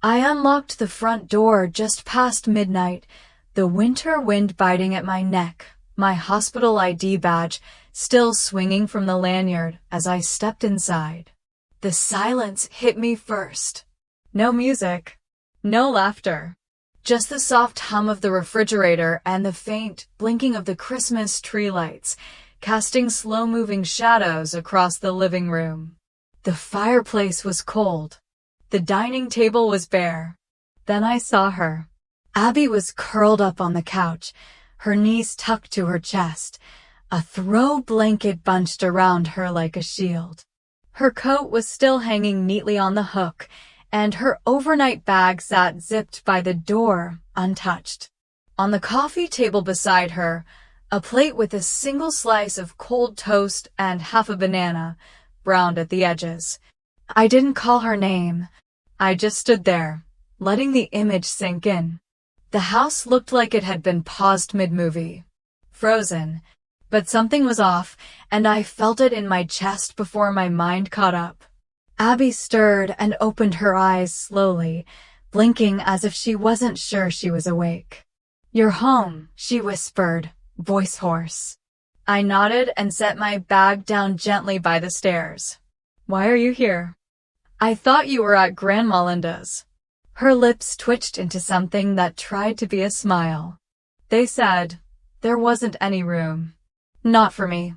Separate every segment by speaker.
Speaker 1: I unlocked the front door just past midnight, the winter wind biting at my neck, my hospital ID badge still swinging from the lanyard as I stepped inside. The silence hit me first. No music, no laughter, just the soft hum of the refrigerator and the faint blinking of the Christmas tree lights, casting slow-moving shadows across the living room. The fireplace was cold. The dining table was bare. Then I saw her. Abby was curled up on the couch, her knees tucked to her chest, a throw blanket bunched around her like a shield. Her coat was still hanging neatly on the hook, and her overnight bag sat zipped by the door, untouched. On the coffee table beside her, a plate with a single slice of cold toast and half a banana, browned at the edges. I didn't call her name. I just stood there, letting the image sink in. The house looked like it had been paused mid-movie. Frozen. But something was off, and I felt it in my chest before my mind caught up. Abby stirred and opened her eyes slowly, blinking as if she wasn't sure she was awake. "You're home," she whispered, voice hoarse. I nodded and set my bag down gently by the stairs. "Why are you here?" "I thought you were at Grandma Linda's." Her lips twitched into something that tried to be a smile. "They said there wasn't any room." "Not for me."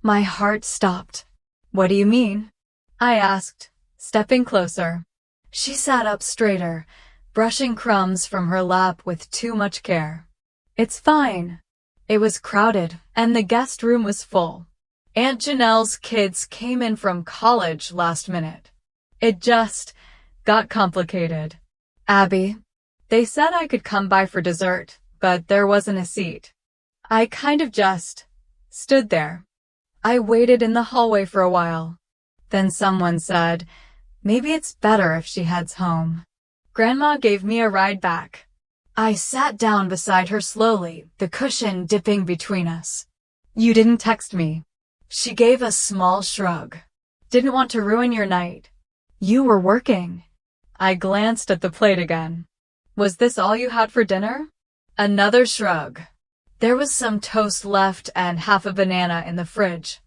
Speaker 1: My heart stopped. "What do you mean?" I asked, stepping closer. She sat up straighter, brushing crumbs from her lap with too much care. "It's fine." It was crowded, and the guest room was full. Aunt Janelle's kids came in from college last minute. It just got complicated. "Abby." They said I could come by for dessert, but there wasn't a seat. I kind of just stood there. I waited in the hallway for a while. Then someone said, maybe it's better if she heads home. Grandma gave me a ride back. I sat down beside her slowly, the cushion dipping between us. "You didn't text me." She gave a small shrug. "Didn't want to ruin your night." "You were working." I glanced at the plate again. "Was this all you had for dinner?" Another shrug. There was some toast left and half a banana in the fridge.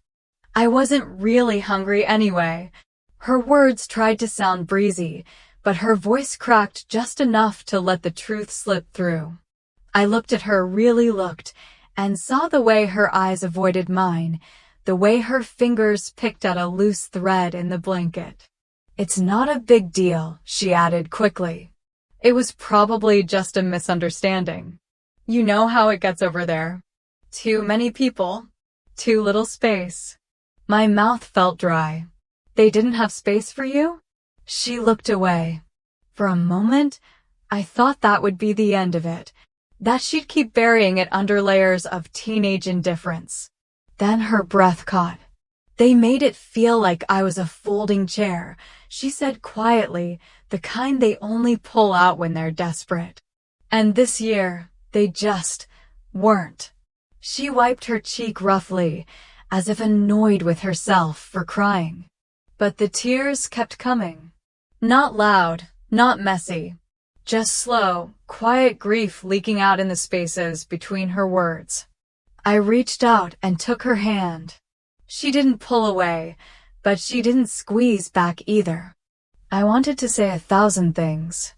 Speaker 1: I wasn't really hungry anyway. Her words tried to sound breezy, but her voice cracked just enough to let the truth slip through. I looked at her, really looked, and saw the way her eyes avoided mine, the way her fingers picked at a loose thread in the blanket. "It's not a big deal," she added quickly. "It was probably just a misunderstanding. You know how it gets over there. Too many people, too little space." My mouth felt dry. "They didn't have space for you?" She looked away. For a moment, I thought that would be the end of it, that she'd keep burying it under layers of teenage indifference. Then her breath caught. "They made it feel like I was a folding chair," she said quietly, "the kind they only pull out when they're desperate. And this year, they just weren't." She wiped her cheek roughly, as if annoyed with herself for crying. But the tears kept coming. Not loud, not messy. Just slow, quiet grief leaking out in the spaces between her words. I reached out and took her hand. She didn't pull away, but she didn't squeeze back either. I wanted to say 1,000 things.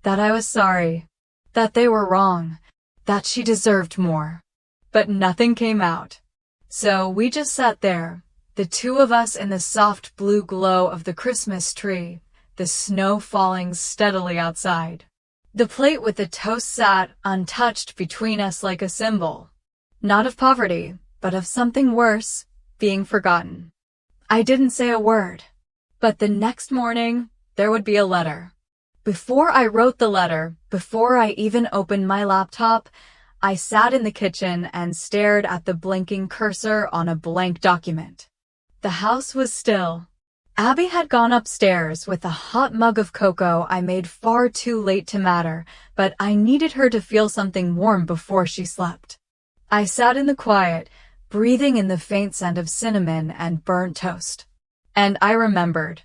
Speaker 1: That I was sorry. That they were wrong. That she deserved more. But nothing came out. So we just sat there, the two of us in the soft blue glow of the Christmas tree, the snow falling steadily outside. The plate with the toast sat untouched between us like a symbol. Not of poverty, but of something worse, being forgotten. I didn't say a word. But the next morning, there would be a letter. Before I wrote the letter, before I even opened my laptop, I sat in the kitchen and stared at the blinking cursor on a blank document. The house was still. Abby had gone upstairs with a hot mug of cocoa I made far too late to matter, but I needed her to feel something warm before she slept. I sat in the quiet, breathing in the faint scent of cinnamon and burnt toast. And I remembered.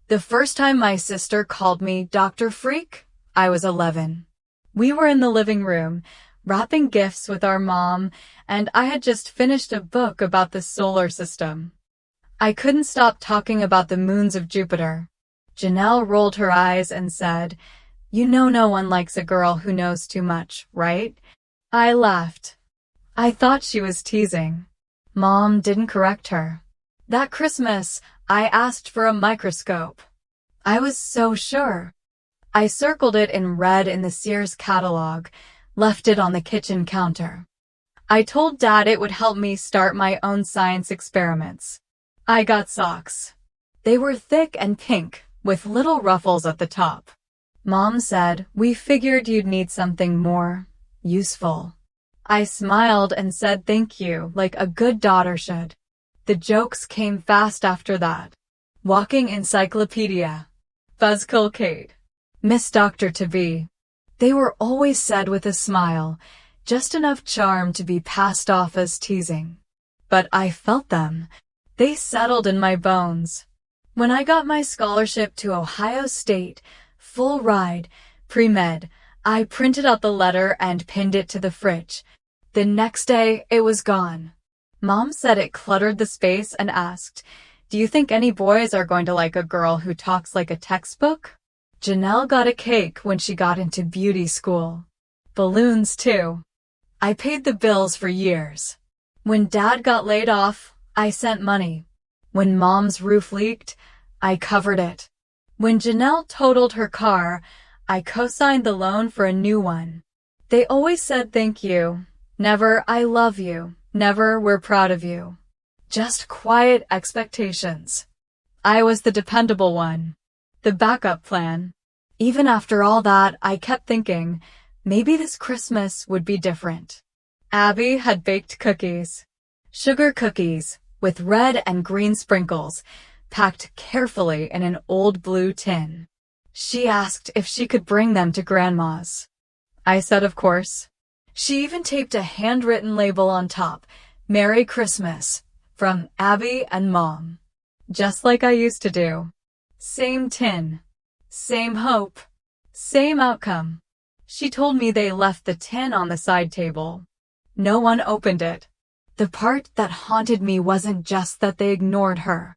Speaker 1: The first time my sister called me Dr. Freak, I was 11. We were in the living room, wrapping gifts with our mom, and I had just finished a book about the solar system. I couldn't stop talking about the moons of Jupiter. Janelle rolled her eyes and said, "You know no one likes a girl who knows too much, right?" I laughed. I thought she was teasing. Mom didn't correct her. That Christmas, I asked for a microscope. I was so sure. I circled it in red in the Sears catalog, left it on the kitchen counter. I told Dad it would help me start my own science experiments. I got socks. They were thick and pink, with little ruffles at the top. Mom said, "We figured you'd need something more useful." I smiled and said thank you, like a good daughter should. The jokes came fast after that. Walking encyclopedia. Buzzkill Kate. Miss Dr. to be. They were always said with a smile, just enough charm to be passed off as teasing. But I felt them. They settled in my bones. When I got my scholarship to Ohio State, full ride, pre-med, I printed out the letter and pinned it to the fridge. The next day, it was gone. Mom said it cluttered the space and asked, "Do you think any boys are going to like a girl who talks like a textbook?" Janelle got a cake when she got into beauty school. Balloons, too. I paid the bills for years. When Dad got laid off, I sent money. When Mom's roof leaked, I covered it. When Janelle totaled her car, I co-signed the loan for a new one. They always said thank you. Never, "I love you." Never, "We're proud of you." Just quiet expectations. I was the dependable one. The backup plan. Even after all that, I kept thinking, maybe this Christmas would be different. Abby had baked cookies. Sugar cookies, with red and green sprinkles, packed carefully in an old blue tin. She asked if she could bring them to Grandma's. I said of course. She even taped a handwritten label on top, "Merry Christmas," from Abby and Mom. Just like I used to do. Same tin. Same hope. Same outcome. She told me they left the tin on the side table. No one opened it. The part that haunted me wasn't just that they ignored her.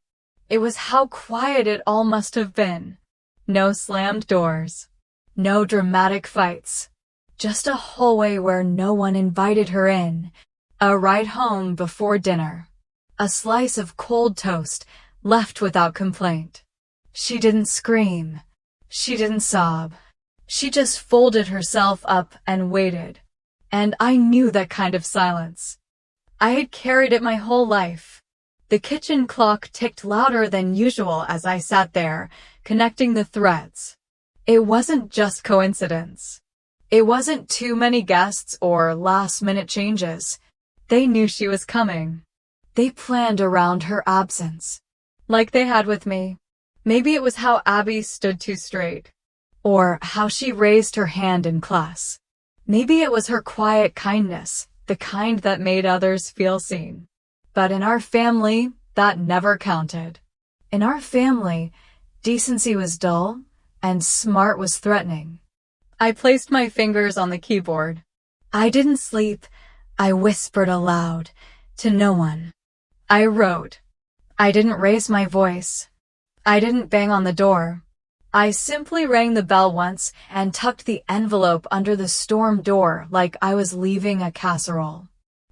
Speaker 1: It was how quiet it all must have been. No slammed doors. No dramatic fights. Just a hallway where no one invited her in. A ride home before dinner. A slice of cold toast, left without complaint. She didn't scream. She didn't sob. She just folded herself up and waited. And I knew that kind of silence. I had carried it my whole life. The kitchen clock ticked louder than usual as I sat there, connecting the threads. It wasn't just coincidence. It wasn't too many guests or last-minute changes. They knew she was coming. They planned around her absence. Like they had with me. Maybe it was how Abby stood too straight. Or how she raised her hand in class. Maybe it was her quiet kindness, the kind that made others feel seen. But in our family, that never counted. In our family, decency was dull, and smart was threatening. I placed my fingers on the keyboard. I didn't sleep. I whispered aloud, to no one. I wrote. I didn't raise my voice. I didn't bang on the door. I simply rang the bell once and tucked the envelope under the storm door like I was leaving a casserole.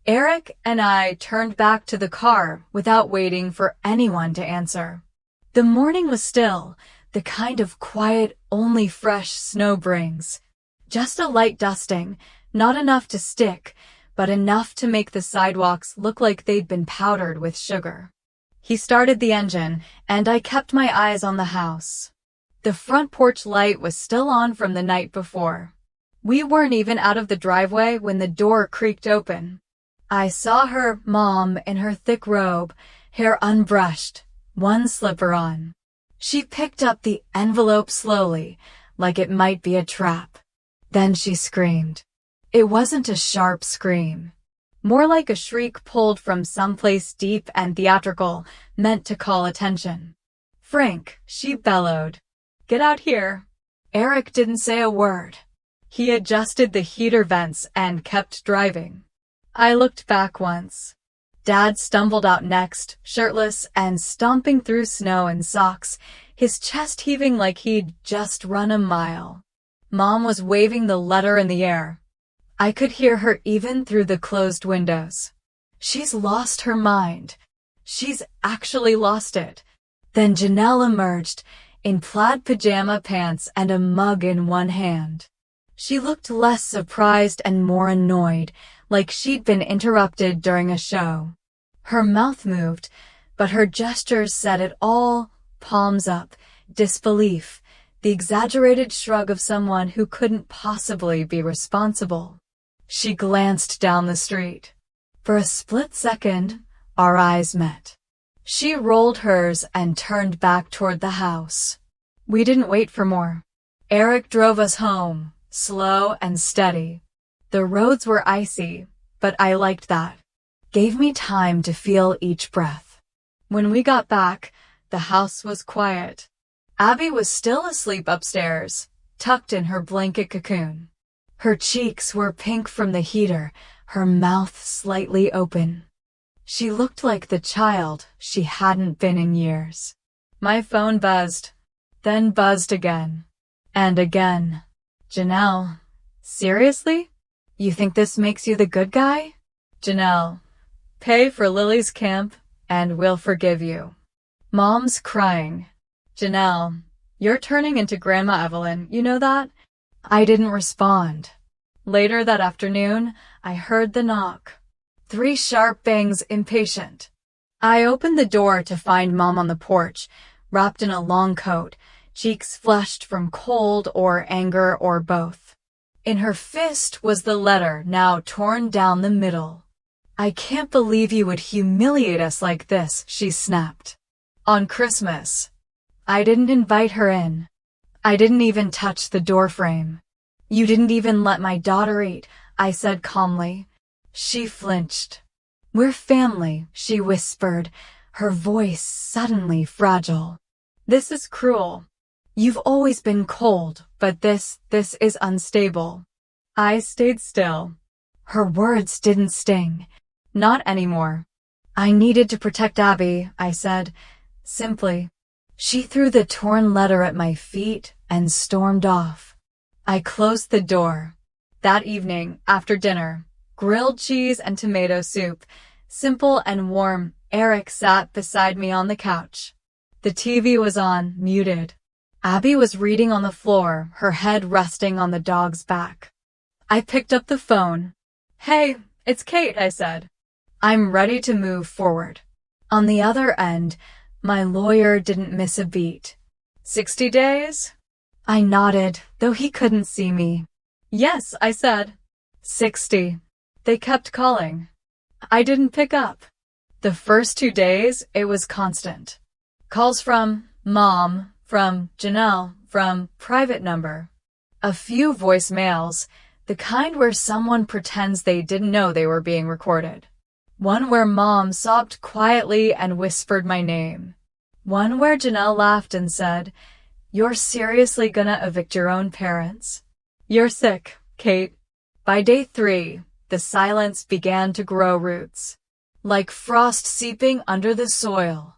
Speaker 1: Eric and I turned back to the car without waiting for anyone to answer. The morning was still, the kind of quiet only fresh snow brings. Just a light dusting, not enough to stick, but enough to make the sidewalks look like they'd been powdered with sugar. He started the engine, and I kept my eyes on the house. The front porch light was still on from the night before. We weren't even out of the driveway when the door creaked open. I saw her, Mom, in her thick robe, hair unbrushed, one slipper on. She picked up the envelope slowly, like it might be a trap. Then she screamed. It wasn't a sharp scream. More like a shriek pulled from someplace deep and theatrical, meant to call attention. "Frank," she bellowed. "Get out here." Eric didn't say a word. He adjusted the heater vents and kept driving. I looked back once. Dad stumbled out next, shirtless and stomping through snow in socks, his chest heaving like he'd just run a mile. Mom was waving the letter in the air. I could hear her even through the closed windows. She's lost her mind. She's actually lost it. Then Janelle emerged, in plaid pajama pants and a mug in one hand. She looked less surprised and more annoyed, like she'd been interrupted during a show. Her mouth moved, but her gestures said it all, palms up, disbelief, the exaggerated shrug of someone who couldn't possibly be responsible. She glanced down the street. For a split second, our eyes met. She rolled hers and turned back toward the house. We didn't wait for more. Eric drove us home, slow and steady. The roads were icy, but I liked that. Gave me time to feel each breath. When we got back, the house was quiet. Abby was still asleep upstairs, tucked in her blanket cocoon. Her cheeks were pink from the heater, her mouth slightly open. She looked like the child she hadn't been in years. My phone buzzed, then buzzed again. And again. Janelle, seriously? You think this makes you the good guy? Janelle, pay for Lily's camp and we'll forgive you. Mom's crying. Janelle, you're turning into Grandma Evelyn, you know that? I didn't respond. Later that afternoon, I heard the knock. 3 sharp bangs, impatient. I opened the door to find Mom on the porch, wrapped in a long coat, cheeks flushed from cold or anger or both. In her fist was the letter, now torn down the middle. I can't believe you would humiliate us like this, she snapped. On Christmas. I didn't invite her in. I didn't even touch the doorframe. You didn't even let my daughter eat, I said calmly. She flinched. We're family, she whispered, her voice suddenly fragile. This is cruel. You've always been cold, but this is unstable. I stayed still. Her words didn't sting. Not anymore. I needed to protect Abby, I said, simply. She threw the torn letter at my feet and stormed off. I closed the door. That evening, after dinner, grilled cheese and tomato soup, simple and warm, Eric sat beside me on the couch. The TV was on, muted. Abby was reading on the floor, her head resting on the dog's back. I picked up the phone. Hey, it's Kate, I said. I'm ready to move forward. On the other end, my lawyer didn't miss a beat. 60 days? I nodded, though he couldn't see me. Yes, I said. 60. They kept calling. I didn't pick up. The first 2 days, it was constant. Calls from Mom, from Janelle, from private number. A few voicemails, the kind where someone pretends they didn't know they were being recorded. One where Mom sobbed quietly and whispered my name. One where Janelle laughed and said, "You're seriously gonna evict your own parents? You're sick, Kate." By day 3, the silence began to grow roots. Like frost seeping under the soil.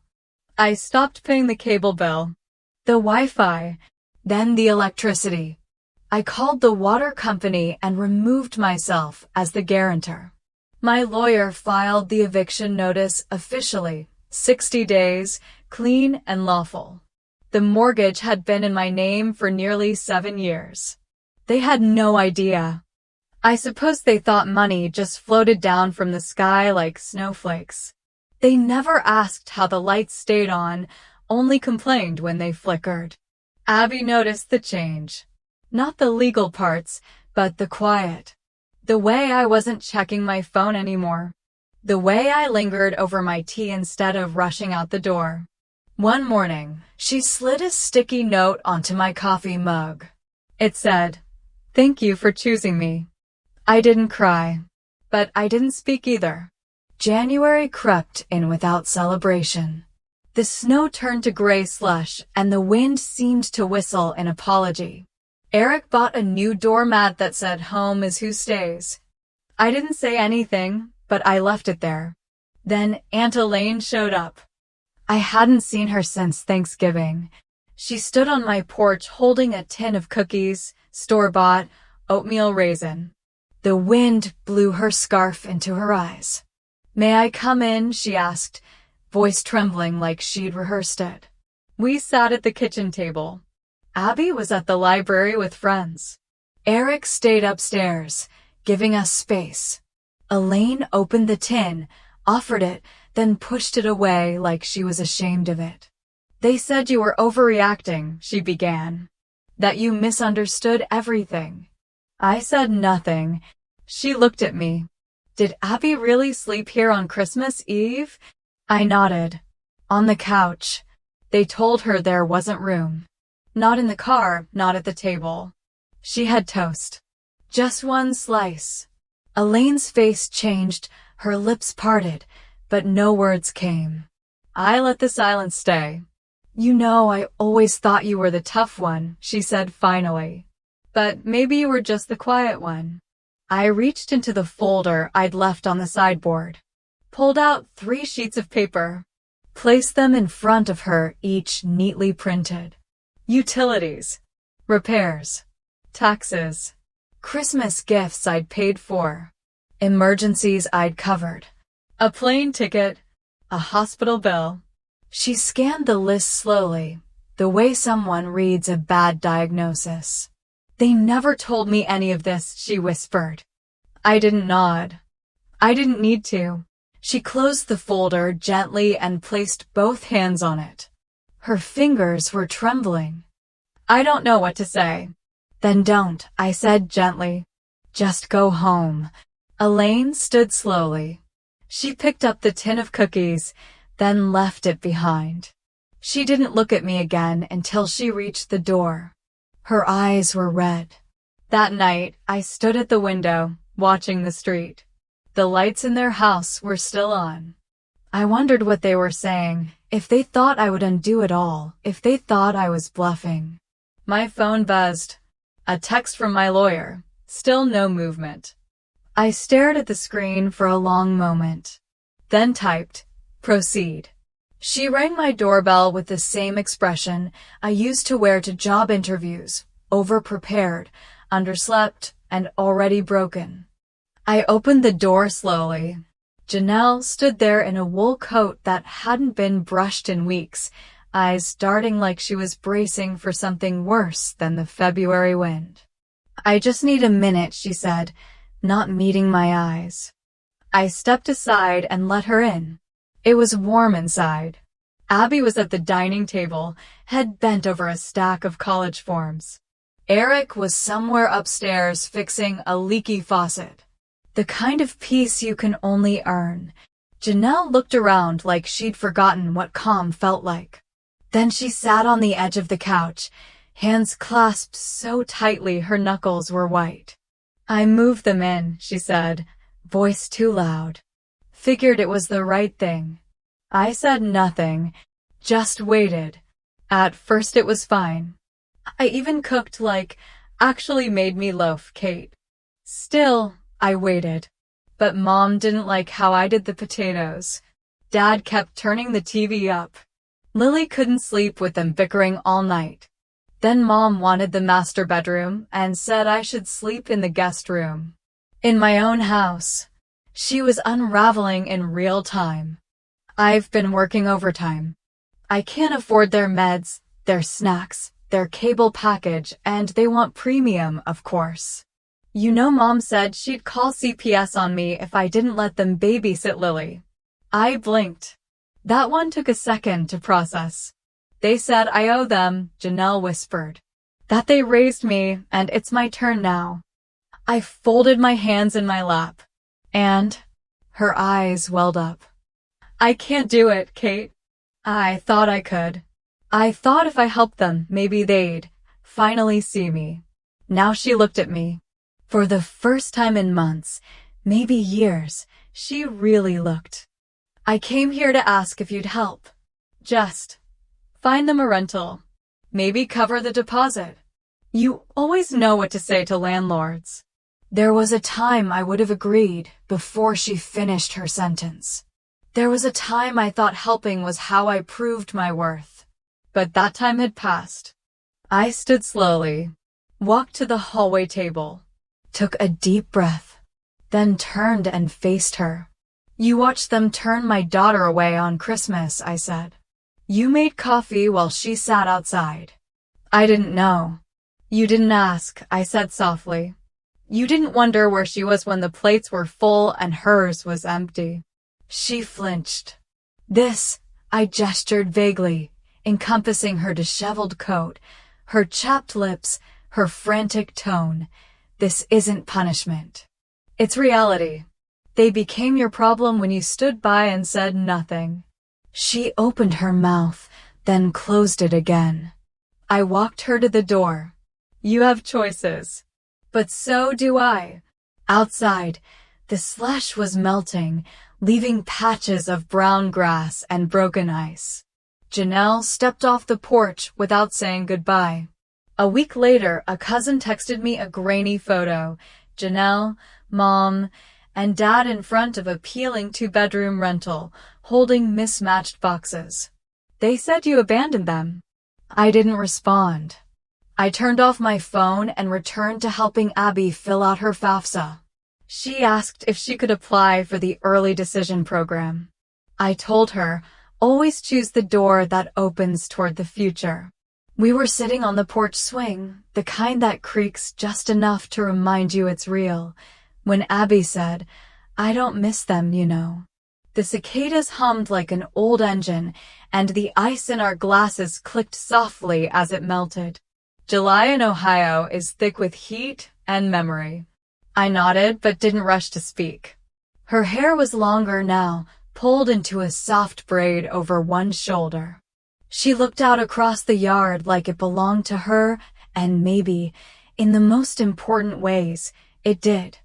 Speaker 1: I stopped paying the cable bill, the Wi-Fi, then the electricity. I called the water company and removed myself as the guarantor. My lawyer filed the eviction notice officially, 60 days, clean and lawful. The mortgage had been in my name for nearly 7 years. They had no idea. I suppose they thought money just floated down from the sky like snowflakes. They never asked how the lights stayed on, only complained when they flickered. Abby noticed the change. Not the legal parts, but the quiet. The way I wasn't checking my phone anymore. The way I lingered over my tea instead of rushing out the door. One morning, she slid a sticky note onto my coffee mug. It said, "Thank you for choosing me." I didn't cry, but I didn't speak either. January crept in without celebration. The snow turned to gray slush and the wind seemed to whistle in apology. Eric bought a new doormat that said home is who stays. I didn't say anything, but I left it there. Then Aunt Elaine showed up. I hadn't seen her since Thanksgiving. She stood on my porch holding a tin of cookies, store-bought, oatmeal raisin. The wind blew her scarf into her eyes. "May I come in?" she asked, voice trembling like she'd rehearsed it. We sat at the kitchen table. Abby was at the library with friends. Eric stayed upstairs, giving us space. Elaine opened the tin, offered it, then pushed it away like she was ashamed of it. "They said you were overreacting," she began. "That you misunderstood everything." I said nothing. She looked at me. "Did Abby really sleep here on Christmas Eve?" I nodded. "On the couch." They told her there wasn't room. Not in the car, not at the table. She had toast. Just one slice. Elaine's face changed, her lips parted, but no words came. I let the silence stay. "You know, I always thought you were the tough one," she said finally. "But maybe you were just the quiet one." I reached into the folder I'd left on the sideboard, pulled out 3 sheets of paper, placed them in front of her, each neatly printed. Utilities, repairs, taxes, Christmas gifts I'd paid for, emergencies I'd covered, a plane ticket, a hospital bill. She scanned the list slowly, the way someone reads a bad diagnosis. "They never told me any of this," she whispered. I didn't nod. I didn't need to. She closed the folder gently and placed both hands on it. Her fingers were trembling. "I don't know what to say." "Then don't," I said gently. "Just go home." Elaine stood slowly. She picked up the tin of cookies, then left it behind. She didn't look at me again until she reached the door. Her eyes were red. That night, I stood at the window, watching the street. The lights in their house were still on. I wondered what they were saying, if they thought I would undo it all, if they thought I was bluffing. My phone buzzed. A text from my lawyer. Still no movement. I stared at the screen for a long moment. Then typed, "Proceed." She rang my doorbell with the same expression I used to wear to job interviews, overprepared, underslept, and already broken. I opened the door slowly. Janelle stood there in a wool coat that hadn't been brushed in weeks, eyes darting like she was bracing for something worse than the February wind. "I just need a minute," she said, not meeting my eyes. I stepped aside and let her in. It was warm inside. Abby was at the dining table, head bent over a stack of college forms. Eric was somewhere upstairs fixing a leaky faucet. The kind of peace you can only earn. Janelle looked around like she'd forgotten what calm felt like. Then she sat on the edge of the couch, hands clasped so tightly her knuckles were white. "I moved them in," she said, voice too loud. "Figured it was the right thing." I said nothing, just waited. At first it was fine. I even cooked, like, actually made me loaf, Kate. Still, I waited. But Mom didn't like how I did the potatoes. Dad kept turning the TV up. Lily couldn't sleep with them bickering all night. Then Mom wanted the master bedroom and said I should sleep in the guest room. In my own house. She was unraveling in real time. I've been working overtime. I can't afford their meds, their snacks, their cable package, and they want premium, of course. You know, Mom said she'd call CPS on me if I didn't let them babysit Lily. I blinked. That one took a second to process. They said I owe them, Janelle whispered. That they raised me, and it's my turn now. I folded my hands in my lap. And her eyes welled up. "I can't do it, Kate. I thought I could. I thought if I helped them, maybe they'd finally see me." Now she looked at me. For the first time in months, maybe years, she really looked. "I came here to ask if you'd help. Just find them a rental. Maybe cover the deposit. You always know what to say to landlords. There was a time I would have agreed before she finished her sentence. There was a time I thought helping was how I proved my worth. But that time had passed. I stood slowly, walked to the hallway table, took a deep breath, then turned and faced her. You watched them turn my daughter away on Christmas, I said. You made coffee while she sat outside. I didn't know. You didn't ask, I said softly. You didn't wonder where she was when the plates were full and hers was empty. She flinched. This, I gestured vaguely, encompassing her disheveled coat, her chapped lips, her frantic tone. This isn't punishment. It's reality. They became your problem when you stood by and said nothing. She opened her mouth, then closed it again. I walked her to the door. You have choices. But so do I. Outside, the slush was melting, leaving patches of brown grass and broken ice. Janelle stepped off the porch without saying goodbye. A week later, a cousin texted me a grainy photo. Janelle, Mom, and Dad in front of a peeling 2-bedroom rental, holding mismatched boxes. They said you abandoned them. I didn't respond. I turned off my phone and returned to helping Abby fill out her FAFSA. She asked if she could apply for the early decision program. I told her, always choose the door that opens toward the future. We were sitting on the porch swing, the kind that creaks just enough to remind you it's real, when Abby said, I don't miss them, you know. The cicadas hummed like an old engine, and the ice in our glasses clicked softly as it melted. July in Ohio is thick with heat and memory. I nodded but didn't rush to speak. Her hair was longer now, pulled into a soft braid over one shoulder. She looked out across the yard like it belonged to her, and maybe, in the most important ways, it did.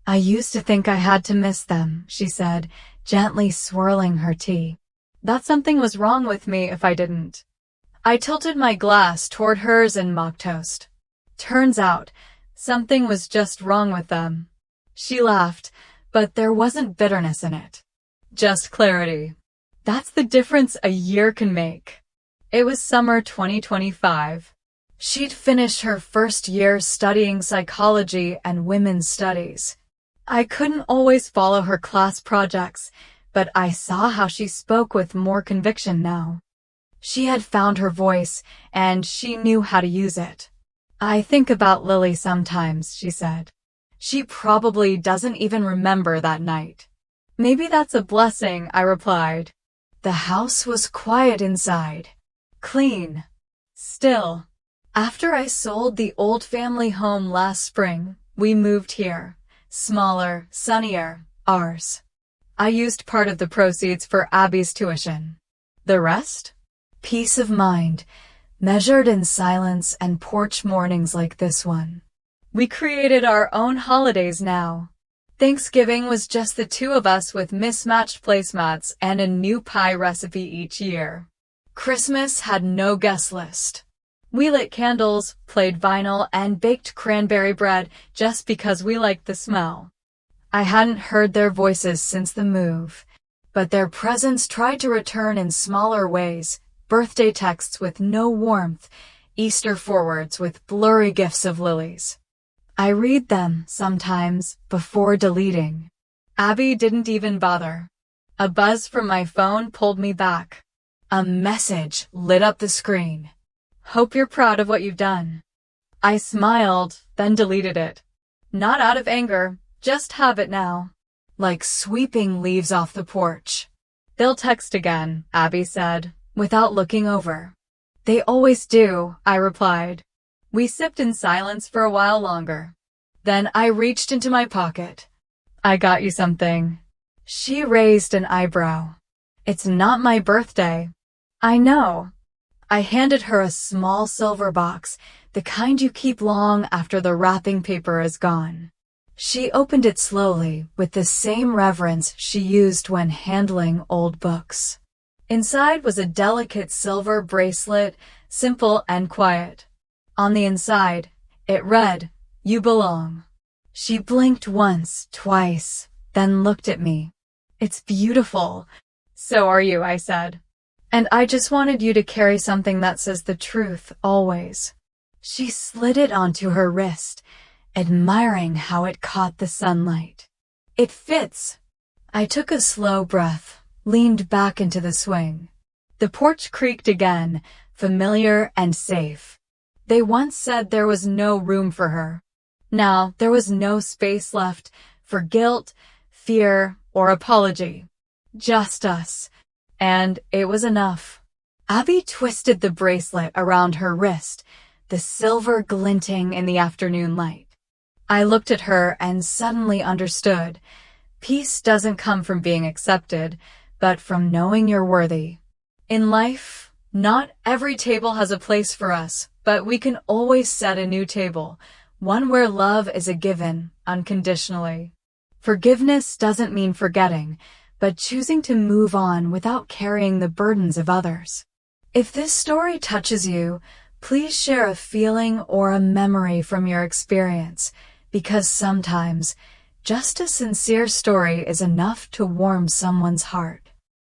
Speaker 1: I used to think I had to miss them, she said, gently swirling her tea. That something was wrong with me if I didn't. I tilted my glass toward hers and mock toast. Turns out, something was just wrong with them. She laughed, but there wasn't bitterness in it. Just clarity. That's the difference a year can make. It was summer 2025. She'd finished her first year studying psychology and women's studies. I couldn't always follow her class projects, but I saw how she spoke with more conviction now. She had found her voice, and she knew how to use it. I think about Lily sometimes, she said. She probably doesn't even remember that night. Maybe that's a blessing, I replied. The house was quiet inside. Clean. Still. After I sold the old family home last spring, we moved here. Smaller, sunnier, ours. I used part of the proceeds for Abby's tuition. The rest? Peace of mind, measured in silence and porch mornings like this one. We created our own holidays now. Thanksgiving was just the two of us with mismatched placemats and a new pie recipe each year. Christmas had no guest list. We lit candles, played vinyl, and baked cranberry bread just because we liked the smell. I hadn't heard their voices since the move, but their presence tried to return in smaller ways. Birthday texts with no warmth, Easter forwards with blurry gifs of lilies. I read them, sometimes, before deleting. Abby didn't even bother. A buzz from my phone pulled me back. A message lit up the screen. Hope you're proud of what you've done. I smiled, then deleted it. Not out of anger, just habit now. Like sweeping leaves off the porch. They'll text again, Abby said, without looking over. They always do, I replied. We sipped in silence for a while longer. Then I reached into my pocket. I got you something. She raised an eyebrow. It's not my birthday. I know. I handed her a small silver box, the kind you keep long after the wrapping paper is gone. She opened it slowly, with the same reverence she used when handling old books. Inside was a delicate silver bracelet, simple and quiet. On the inside, It read, "You belong." She blinked once, twice, then looked at me. "It's beautiful." "So are you," I said. "And I just wanted you to carry something that says the truth, always." She slid it onto her wrist, admiring how it caught the sunlight. "It fits." I took a slow breath, leaned back into the swing. The porch creaked again, familiar and safe. They once said there was no room for her. Now there was no space left for guilt, fear, or apology. Just us. And it was enough. Abby twisted the bracelet around her wrist, the silver glinting in the afternoon light. I looked at her and suddenly understood. Peace doesn't come from being accepted, but from knowing you're worthy. In life, not every table has a place for us, but we can always set a new table, one where love is a given, unconditionally. Forgiveness doesn't mean forgetting, but choosing to move on without carrying the burdens of others. If this story touches you, please share a feeling or a memory from your experience, because sometimes just a sincere story is enough to warm someone's heart.